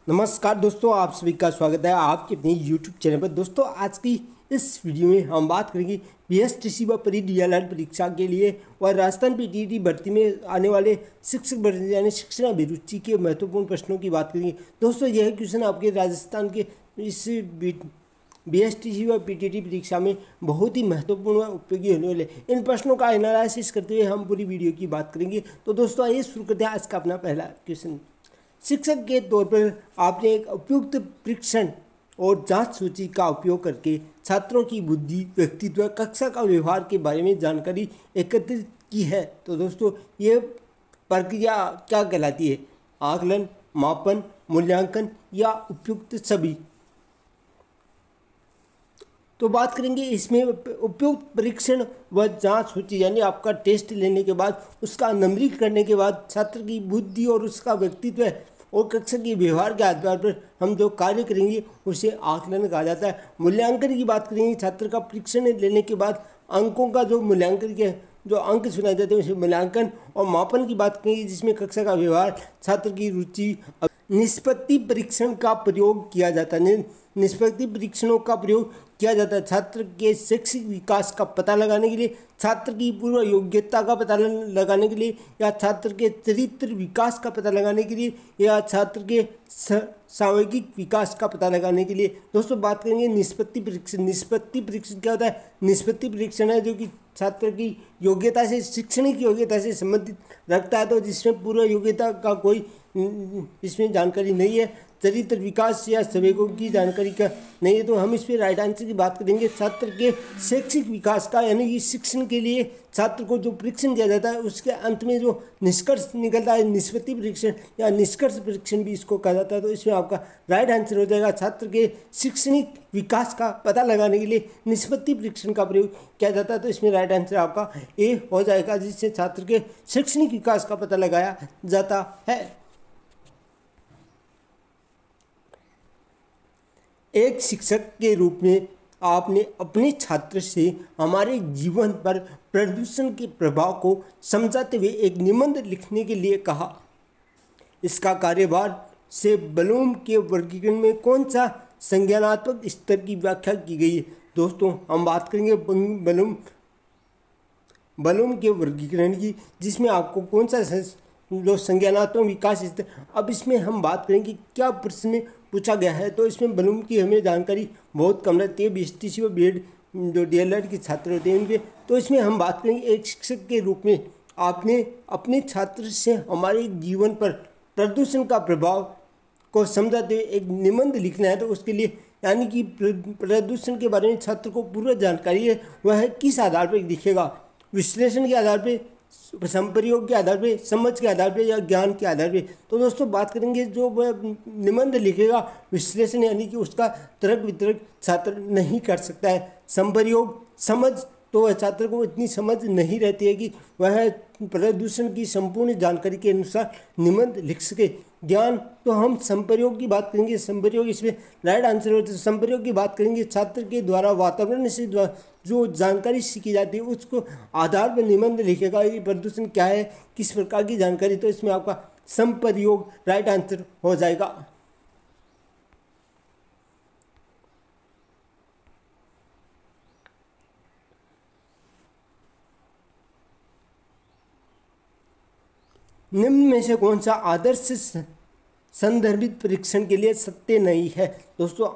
नमस्कार दोस्तों, आप सभी का स्वागत है आपके अपने YouTube चैनल पर। दोस्तों, आज की इस वीडियो में हम बात करेंगे बीएसटीसी व प्री डीएलएड परीक्षा के लिए और राजस्थान पीटीईटी भर्ती में आने वाले शिक्षक भर्ती यानी शिक्षण अभिरुचि के महत्वपूर्ण प्रश्नों की बात करेंगे। दोस्तों, यह क्वेश्चन आपके राजस्थान के इस बीएसटीसी व पीटीईटी परीक्षा में बहुत ही महत्वपूर्ण व उपयोगी होने वाले इन प्रश्नों का एनालिसिस करते हुए हम पूरी वीडियो की बात करेंगे। तो दोस्तों, आइए शुरू करते हैं आज का अपना पहला क्वेश्चन। शिक्षक के तौर पर आपने एक उपयुक्त परीक्षण और जांच सूची का उपयोग करके छात्रों की बुद्धि, व्यक्तित्व, कक्षा का व्यवहार के बारे में जानकारी एकत्रित की है। तो दोस्तों, ये प्रक्रिया क्या कहलाती है? आकलन, मापन, मूल्यांकन या उपयुक्त सभी? तो बात करेंगे इसमें उपयुक्त परीक्षण व जांच सूची यानी आपका टेस्ट लेने के बाद उसका नंबरिंग करने के बाद छात्र की बुद्धि और उसका व्यक्तित्व और कक्षा के व्यवहार के आधार पर हम जो कार्य करेंगे उसे आकलन कहा जाता है। मूल्यांकन की बात करेंगे, छात्र का परीक्षण लेने के बाद अंकों का जो मूल्यांकन के जो अंक चुनाए जाते हैं उसे मूल्यांकन। और मापन की बात करेंगे जिसमें कक्षा का व्यवहार, छात्र की रुचि। निष्पत्ति परीक्षण का प्रयोग किया जाता है। निष्पत्ति परीक्षणों का प्रयोग किया जाता है छात्र के शैक्षिक विकास का पता लगाने के लिए, छात्र की पूर्व योग्यता का पता लगाने के लिए, या छात्र के चरित्र विकास का पता लगाने के लिए, या छात्र के सामूहिक विकास का पता लगाने के लिए। दोस्तों, बात करेंगे निष्पत्ति परीक्षण। निष्पत्ति परीक्षण क्या होता है? निष्पत्ति परीक्षण है जो कि छात्र की योग्यता से, शैक्षणिक योग्यता से संबंधित रखता है, तो जिसमें पूर्व योग्यता का कोई इसमें जानकारी नहीं है, चरित्र विकास या संवेगों की जानकारी का नहीं है। तो हम इस पर राइट आंसर की बात करेंगे। छात्र के शैक्षिक विकास का यानी कि शिक्षण के लिए छात्र को जो परीक्षण दिया जाता है उसके अंत में जो निष्कर्ष निकलता है, निष्पत्ति परीक्षण या निष्कर्ष परीक्षण भी इसको कहा जाता है। तो इसमें आपका राइट आंसर हो जाएगा छात्र के शैक्षणिक विकास का पता लगाने के लिए निष्पत्ति परीक्षण का प्रयोग किया जाता है। तो इसमें राइट आंसर आपका ए हो जाएगा, जिससे छात्र के शैक्षणिक विकास का पता लगाया जाता है। एक शिक्षक के रूप में आपने अपने छात्र से हमारे जीवन पर प्रदूषण के प्रभाव को समझाते हुए एक निबंध लिखने के लिए कहा। इसका कार्यभार से ब्लूम के वर्गीकरण में कौन सा संज्ञानात्मक स्तर की व्याख्या की गई है? दोस्तों, हम बात करेंगे ब्लूम के वर्गीकरण की, जिसमें आपको कौन सा जो संज्ञानात्मक विकास स्तर। अब इसमें हम बात करेंगे क्या प्रश्न में पूछा गया है। तो इसमें ब्लूम की हमें जानकारी बहुत कम रहती है, बीएसटीसी व बीएड जो डीएलएड के छात्र होते हैं उनके। तो इसमें हम बात करेंगे एक शिक्षक के रूप में आपने अपने छात्र से हमारे जीवन पर प्रदूषण का प्रभाव को समझाते हुए एक निबंध लिखना है। तो उसके लिए यानी कि प्रदूषण के बारे में छात्र को पूर्व जानकारी है, वह किस आधार पर लिखेगा? विश्लेषण के आधार पर, संप्रयोग के आधार पे, समझ के आधार पे या ज्ञान के आधार पे? तो दोस्तों, बात करेंगे जो निबंध लिखेगा विश्लेषण यानी कि उसका तर्क वितर्क छात्र नहीं कर सकता है। संप्रयोग, समझ, तो वह छात्र को इतनी समझ नहीं रहती है कि वह प्रदूषण की संपूर्ण जानकारी के अनुसार निबंध लिख सके। ज्ञान, तो हम संप्रयोग की बात करेंगे। संप्रयोग इसमें राइट आंसर होता है। संप्रयोग की बात करेंगे छात्र के द्वारा वातावरण से जो जानकारी सीखी जाती है उसको आधार पर निबंध लिखेगा कि प्रदूषण क्या है, किस प्रकार की जानकारी। तो इसमें आपका संप्रयोग राइट आंसर हो जाएगा। निम्न में से कौन सा आदर्श संदर्भित परीक्षण के लिए सत्य नहीं है? दोस्तों,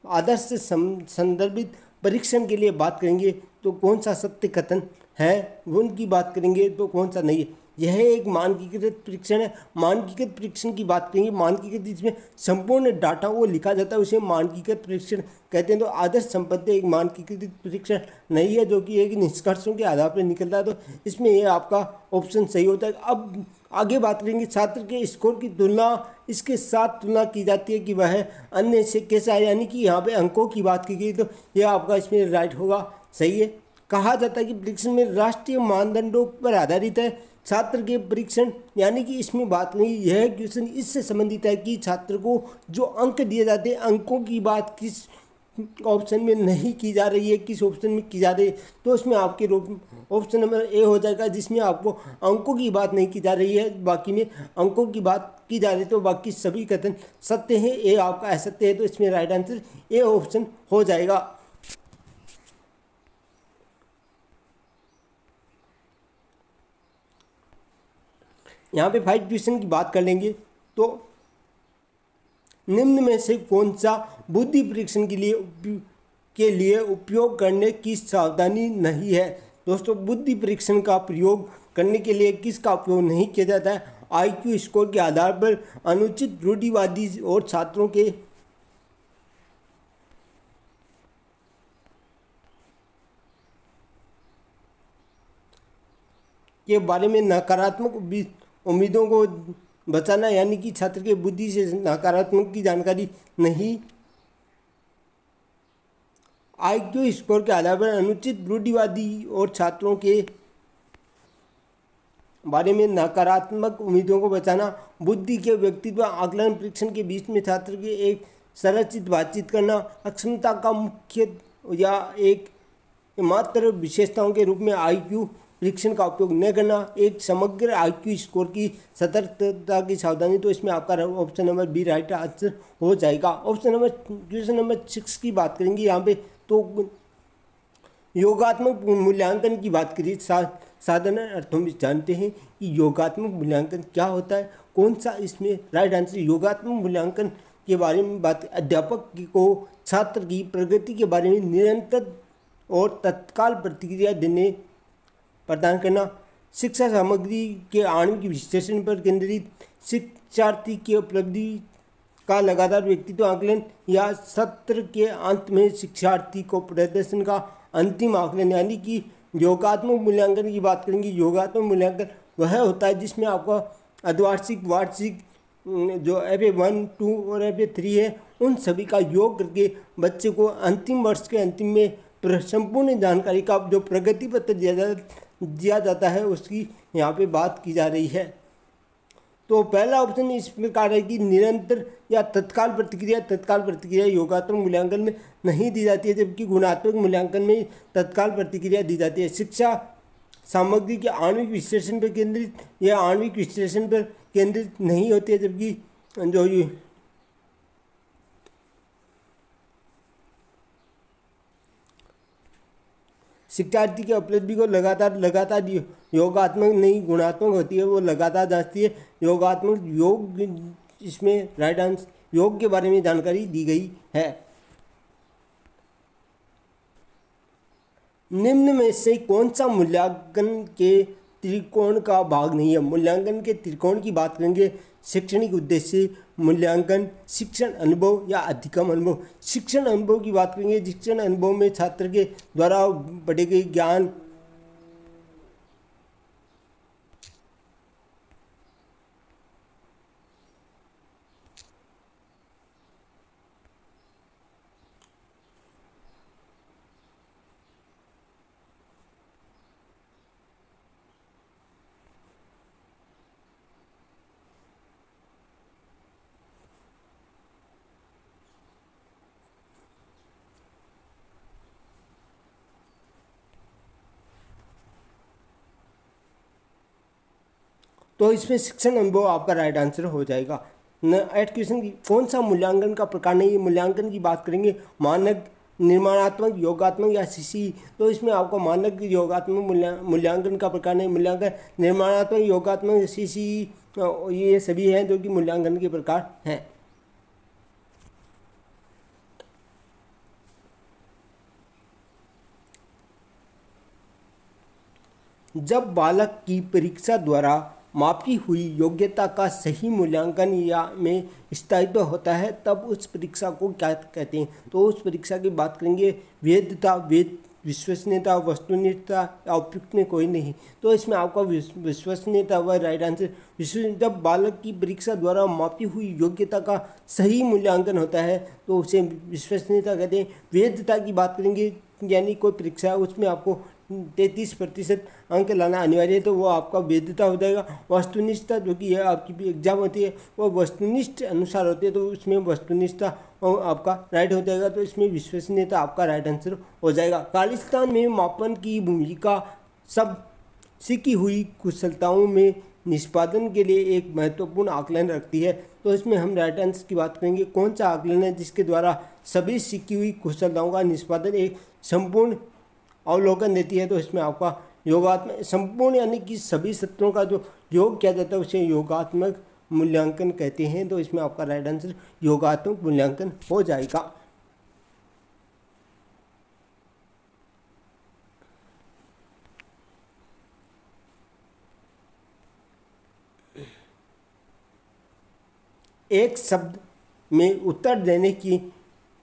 आदर्श संदर्भित परीक्षण के लिए बात करेंगे तो कौन सा सत्य कथन है, वो उनकी बात करेंगे तो कौन सा नहीं है। यह एक मानकीकृत परीक्षण है। मानकीकृत परीक्षण की बात करेंगे, मानकीकृत जिसमें संपूर्ण डाटा वो लिखा जाता है उसे मानकीकृत परीक्षण कहते हैं। तो आदर्श संपत्ति एक मानकीकृत परीक्षण नहीं है जो कि एक निष्कर्षों के आधार पर निकलता है। तो इसमें ये आपका ऑप्शन सही होता है। अब आगे बात करेंगे छात्र के स्कोर की तुलना, इसके साथ तुलना की जाती है कि वह अन्य से कैसा है, यानी कि यहाँ पे अंकों की बात की गई। तो यह आपका इसमें राइट होगा, सही है। कहा जाता है कि परीक्षण में राष्ट्रीय मानदंडों पर आधारित है छात्र के परीक्षण, यानी कि इसमें बात नहीं, यह क्वेश्चन इससे संबंधित है कि छात्र को जो अंक दिए जाते हैं, अंकों की बात किस ऑप्शन में नहीं की जा रही है, किस ऑप्शन में की जा रही है, तो उसमें आपके ऑप्शन नंबर ए हो जाएगा, जिसमें आपको अंकों की बात नहीं की जा रही है, बाकी में अंकों की बात की जा रही है। तो बाकी सभी कथन सत्य हैं, ए आपका असत्य है, तो इसमें राइट आंसर ए ऑप्शन हो जाएगा। यहाँ पे 5 क्वेश्चन की बात कर लेंगे। तो निम्न में से कौन सा बुद्धि परीक्षण के लिए उपयोग करने की सावधानी नहीं है। दोस्तों, बुद्धि परीक्षण का प्रयोग करने के लिए किसका उपयोग नहीं किया जाता है। आईक्यू स्कोर के आधार पर अनुचित रूढ़िवादी और छात्रों के बारे में नकारात्मक उम्मीदों को बचाना, यानी कि छात्र के बुद्धि से नकारात्मक की जानकारी नहीं। आईक्यू स्कोर के आधार पर अनुचित रूढ़िवादी और छात्रों के बारे में नकारात्मक उम्मीदों को बचाना। बुद्धि के व्यक्तित्व आकलन परीक्षण के बीच में छात्र के एक संरचित बातचीत करना। अक्षमता का मुख्य या एक मात्र विशेषताओं के रूप में आईक्यू परीक्षण का उपयोग न करना। एक समग्र आईक्यू स्कोर की सतर्कता की सावधानी। तो इसमें आपका option number B right answer हो जाएगा। क्वेश्चन नंबर 6 की बात करेंगे यहाँ पे। तो योगात्मक मूल्यांकन की बात करिए। साधारण अर्थों में जानते हैं कि योगात्मक मूल्यांकन क्या होता है, कौन सा इसमें राइट आंसर। योगात्मक मूल्यांकन के बारे में बात, अध्यापक को छात्र की प्रगति के बारे में निरंतर और तत्काल प्रतिक्रिया देने प्रदान करना। शिक्षा सामग्री के आणविक विश्लेषण पर केंद्रित। शिक्षार्थी की उपलब्धि का लगातार व्यक्तित्व आकलन या सत्र के अंत में शिक्षार्थी को प्रदर्शन का अंतिम आकलन। यानी कि योगात्मक मूल्यांकन की बात करेंगे। योगात्मक मूल्यांकन वह होता है जिसमें आपका अर्धवार्षिक, वार्षिक जो FA 1, 2 और FA 3 है, उन सभी का योग करके बच्चे को अंतिम वर्ष के अंतिम में संपूर्ण जानकारी का जो प्रगति पत्र दिया जाता है उसकी यहाँ पे बात की जा रही है। तो पहला ऑप्शन इस प्रकार है कि निरंतर या तत्काल प्रतिक्रिया योगात्मक मूल्यांकन में नहीं दी जाती है, जबकि गुणात्मक मूल्यांकन में तत्काल प्रतिक्रिया दी जाती है। शिक्षा सामग्री के आणविक विश्लेषण पर केंद्रित या आणविक विश्लेषण पर केंद्रित नहीं होती है, जबकि जो शिक्षार्थी की उपलब्धि को लगातार योगात्मक नहीं गुणात्मक होती है, वो लगातार जांचती है। योगात्मक योग, इसमें राइट आंसर योग के बारे में जानकारी दी गई है। निम्न में से कौन सा मूल्यांकन के त्रिकोण का भाग नहीं है। मूल्यांकन के त्रिकोण की बात करेंगे। शैक्षणिक उद्देश्य, मूल्यांकन, शिक्षण अनुभव या अधिगम अनुभव। शिक्षण अनुभव की बात करेंगे। शिक्षण अनुभव में छात्र के द्वारा बढ़े गए ज्ञान, तो इसमें शिक्षण अनुभव आपका राइट आंसर हो जाएगा। 8 क्वेश्चन की कौन सा मूल्यांकन का प्रकार नहीं है। मूल्यांकन की बात करेंगे। मानक, निर्माणात्मक, योगात्मक या CCE। तो इसमें आपको मानक, योगात्मक मूल्यांकन का प्रकार नहीं। मूल्यांकन निर्माणात्मक, योगात्मक, CCE ये सभी हैं जो कि मूल्यांकन के प्रकार हैं। जब बालक की परीक्षा द्वारा मापी हुई योग्यता का सही मूल्यांकन या में स्थायित्व होता है, तब उस परीक्षा को क्या कहते हैं। तो उस परीक्षा की बात करेंगे। वैधता, विश्वसनीयता, वस्तुनिष्ठता या उपयुक्त में कोई नहीं। तो इसमें आपका विश्वसनीयता व राइट आंसर। जब बालक की परीक्षा द्वारा मापी हुई योग्यता का सही मूल्यांकन होता है तो उसे विश्वसनीयता कहते हैं। वैधता की बात करेंगे, यानी कोई परीक्षा है उसमें आपको 33% अंक लाना अनिवार्य है, तो वो आपका वैधता हो जाएगा। वस्तुनिष्ठता जो कि है आपकी एग्जाम होती है वो वस्तुनिष्ठ अनुसार होती है, तो उसमें वस्तुनिष्ठता आपका राइट हो जाएगा, तो इसमें विश्वसनीयता आपका राइट आंसर हो जाएगा। खालिस्तान में मापन की भूमिका सब सीखी हुई कुशलताओं में निष्पादन के लिए एक महत्वपूर्ण आकलन रखती है। तो इसमें हम राइट आंसर की बात करेंगे, कौन सा आकलन है जिसके द्वारा सभी सीखी हुई कुशलताओं का निष्पादन एक संपूर्ण अवलोकन देती है। तो इसमें आपका योगात्मक संपूर्ण यानी कि सभी सत्रों का जो योग किया जाता है उसे योगात्मक मूल्यांकन कहते हैं। तो इसमें आपका राइट आंसर योगात्मक मूल्यांकन हो जाएगा। एक शब्द में उत्तर देने की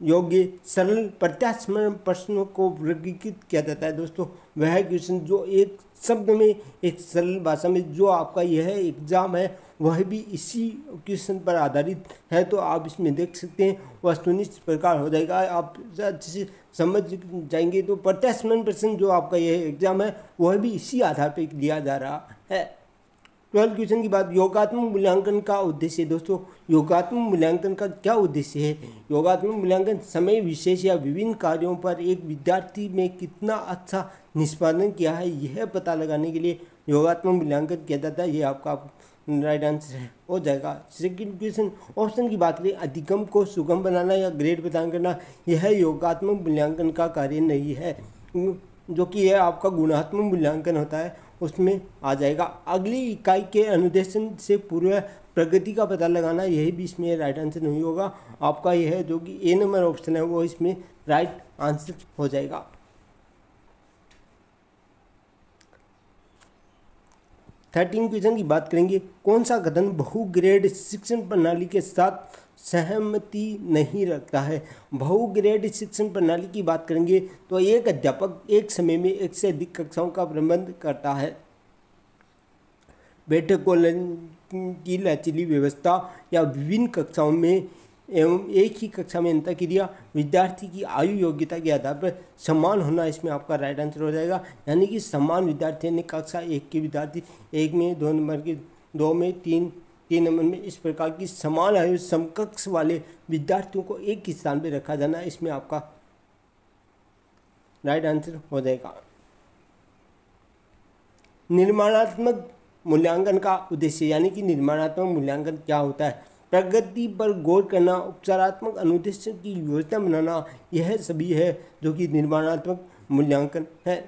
योग्य सरल प्रत्यास्मरण प्रश्नों को वर्गीकृत किया जाता है। दोस्तों वह क्वेश्चन जो एक शब्द में एक सरल भाषा में जो आपका यह एग्जाम है वह भी इसी क्वेश्चन पर आधारित है। तो आप इसमें देख सकते हैं वस्तुनिष्ठ प्रकार हो जाएगा, आप अच्छे से समझ जाएंगे। तो प्रत्यास्मरण प्रश्न जो आपका यह एग्जाम है वह भी इसी आधार पर दिया जा रहा है। 12 क्वेश्चन की बात, योगात्मक मूल्यांकन का उद्देश्य। दोस्तों योगात्मक मूल्यांकन का क्या उद्देश्य है? योगात्मक मूल्यांकन समय विशेष या विभिन्न कार्यों पर एक विद्यार्थी में कितना अच्छा निष्पादन किया है यह पता लगाने के लिए योगात्मक मूल्यांकन किया जाता है। ये आपका राइट आंसर है हो जाएगा। सेकंड क्वेश्चन ऑप्शन की बात करें, अधिगम को सुगम बनाना या ग्रेड प्रदान करना यह योगात्मक मूल्यांकन का कार्य नहीं है, जो कि यह आपका गुणात्मक मूल्यांकन होता है उसमें आ जाएगा। अगली इकाई के अनुदेशन से पूर्व प्रगति का पता लगाना यही भी इसमें राइट आंसर नहीं होगा। आपका यह जो कि ए नंबर ऑप्शन है वो इसमें राइट आंसर हो जाएगा। 13 क्वेश्चन की बात करेंगे, कौन सा कथन बहुग्रेड शिक्षण प्रणाली के साथ सहमति नहीं रखता है? बहुग्रेड शिक्षण प्रणाली की बात करेंगे तो एक अध्यापक एक समय में एक से अधिक कक्षाओं का प्रबंध करता है। बैठकों की लचीली व्यवस्था या विभिन्न कक्षाओं में एवं एक ही कक्षा में अंतःक्रिया विद्यार्थी की आयु योग्यता के आधार पर समान होना इसमें आपका राइट आंसर हो जाएगा। यानी कि समान विद्यार्थी यानी कक्षा 1 के विद्यार्थी 1 में, 2 नंबर के 2 में, 3 नंबर में, इस प्रकार की समान आयु समकक्ष वाले विद्यार्थियों को एक ही स्थान पर रखा जाना इसमें आपका राइट आंसर हो जाएगा। निर्माणात्मक मूल्यांकन का उद्देश्य, यानी कि निर्माणात्मक मूल्यांकन क्या होता है? प्रगति पर गौर करना, उपचारात्मक अनुदेशन की योजना बनाना, यह सभी है जो कि निर्माणात्मक मूल्यांकन है।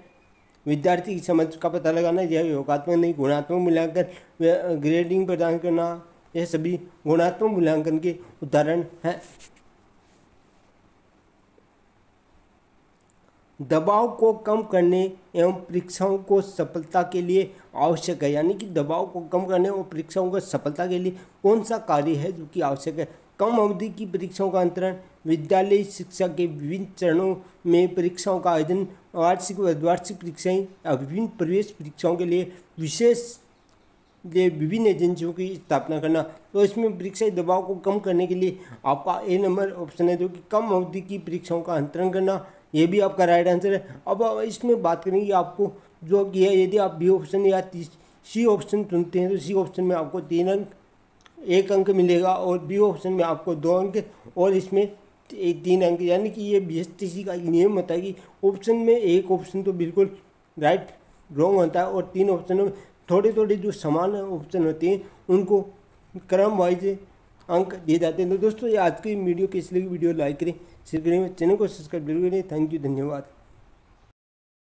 विद्यार्थी की समझ का पता लगाना यह योगात्मक नहीं गुणात्मक मूल्यांकन, ग्रेडिंग प्रदान करना यह सभी गुणात्मक मूल्यांकन के उदाहरण हैं। दबाव को कम करने एवं परीक्षाओं को सफलता के लिए आवश्यक है, यानी कि दबाव को कम करने और परीक्षाओं को सफलता के लिए कौन सा कार्य है जो कि आवश्यक है? कम अवधि की परीक्षाओं का अंतरण, विद्यालय शिक्षा के विभिन्न चरणों में परीक्षाओं का आयोजन, वार्षिक व अर्धवार्षिक परीक्षाएं या विभिन्न प्रवेश परीक्षाओं के लिए विभिन्न एजेंसियों की स्थापना करना। तो इसमें परीक्षा दबाव को कम करने के लिए आपका ए नंबर ऑप्शन है जो कि कम अवधि की परीक्षाओं का अंतरण करना, ये भी आपका राइट आंसर है। अब इसमें बात करेंगे आपको जो कि है, यदि आप बी ऑप्शन या सी ऑप्शन चुनते हैं तो सी ऑप्शन में आपको 3 अंक 1 अंक मिलेगा और बी ऑप्शन में आपको 2 अंक और इसमें 3 अंक, यानी कि ये BSTC का नियम होता है कि ऑप्शन में एक ऑप्शन तो बिल्कुल राइट रॉन्ग होता है और 3 ऑप्शनों में थोड़े थोड़े जो समान ऑप्शन होते हैं उनको क्रम वाइज अंक दिए जाते हैं। तो दोस्तों ये आज की वीडियो की इसलिए वीडियो लाइक करें, शेयर करें, चैनल को सब्सक्राइब जरूर करें। थैंक यू, धन्यवाद।